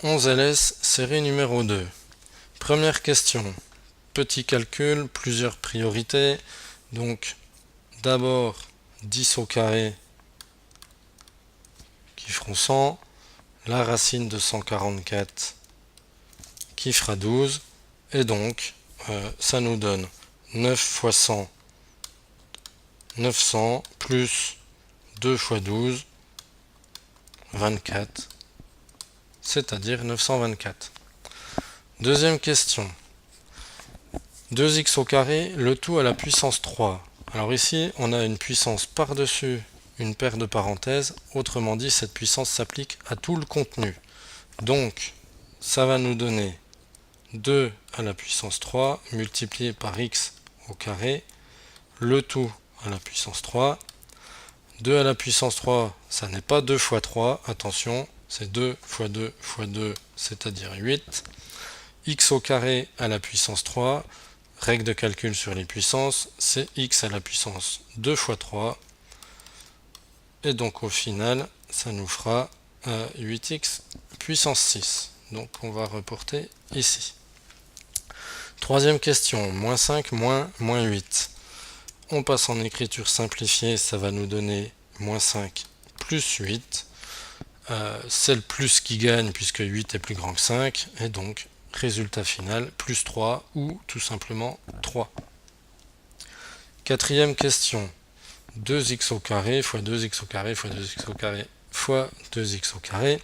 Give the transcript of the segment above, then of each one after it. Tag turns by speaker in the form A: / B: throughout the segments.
A: 11LS, série numéro 2. Première question. Petit calcul, plusieurs priorités. Donc, d'abord 10 au carré qui feront 100. La racine de 144 qui fera 12. Et donc, ça nous donne 9 fois 100, 900, plus 2 fois 12, 24, c'est-à-dire 924. Deuxième question. 2x au carré, le tout à la puissance 3. Alors ici, on a une puissance par-dessus une paire de parenthèses. Autrement dit, cette puissance s'applique à tout le contenu. Donc, ça va nous donner 2 à la puissance 3 multiplié par x au carré, le tout à la puissance 3. 2 à la puissance 3, ça n'est pas 2 fois 3, attention, c'est 2 fois 2 fois 2, c'est-à-dire 8. X au carré à la puissance 3, règle de calcul sur les puissances, c'est x à la puissance 2 fois 3. Et donc au final, ça nous fera 8x puissance 6. Donc on va reporter ici. Troisième question, moins 5 moins 8. On passe en écriture simplifiée, ça va nous donner moins 5 plus 8. C'est le plus qui gagne puisque 8 est plus grand que 5. Et donc, résultat final, plus 3 ou tout simplement 3. Quatrième question, 2x au carré fois 2x au carré fois 2x au carré fois 2x au carré.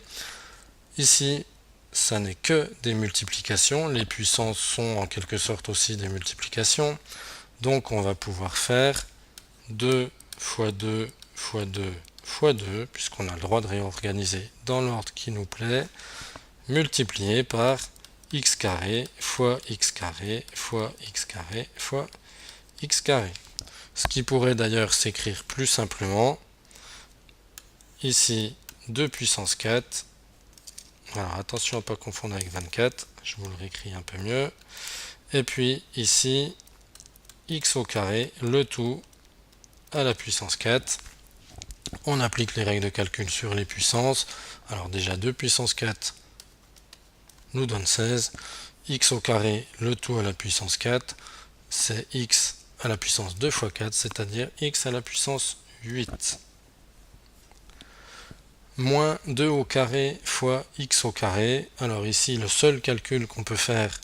A: Ici, ça n'est que des multiplications. Les puissances sont en quelque sorte aussi des multiplications. Donc on va pouvoir faire 2 fois 2 fois 2 fois 2, puisqu'on a le droit de réorganiser dans l'ordre qui nous plaît, multiplié par x carré fois x carré fois x carré fois x carré. Ce qui pourrait d'ailleurs s'écrire plus simplement. Ici, 2 puissance 4. Alors attention à ne pas confondre avec 24, je vous le réécris un peu mieux. Et puis ici, x au carré, le tout à la puissance 4. On applique les règles de calcul sur les puissances. Alors déjà 2 puissance 4 nous donne 16. X au carré, le tout à la puissance 4, c'est x à la puissance 2 fois 4, c'est-à-dire x à la puissance 8. Moins 2 au carré fois x au carré. Alors ici, le seul calcul qu'on peut faire,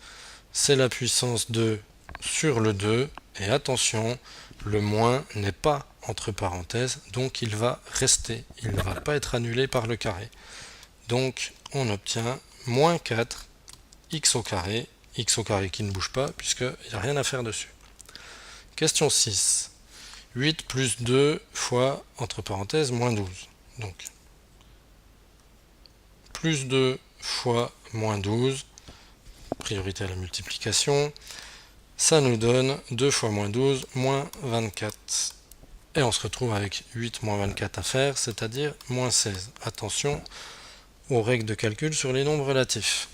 A: c'est la puissance 2 sur le 2. Et attention, le moins n'est pas entre parenthèses, donc il va rester. Il ne va pas être annulé par le carré. Donc on obtient moins 4 x au carré qui ne bouge pas puisqu'il n'y a rien à faire dessus. Question 6. 8 plus 2 fois, entre parenthèses, moins 12. Donc plus 2 fois moins 12, priorité à la multiplication, ça nous donne 2 fois moins 12, moins 24. Et on se retrouve avec 8 moins 24 à faire, c'est-à-dire moins 16. Attention aux règles de calcul sur les nombres relatifs.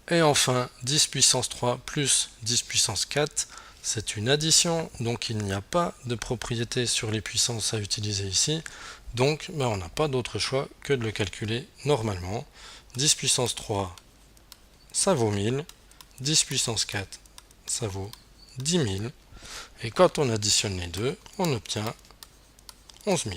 A: Et enfin, 10 puissance 3 plus 10 puissance 4, c'est une addition, donc il n'y a pas de propriété sur les puissances à utiliser ici. Donc on n'a pas d'autre choix que de le calculer normalement. 10 puissance 3, ça vaut 1000. 10 puissance 4, ça vaut 10 000. Et quand on additionne les deux, on obtient 11 000.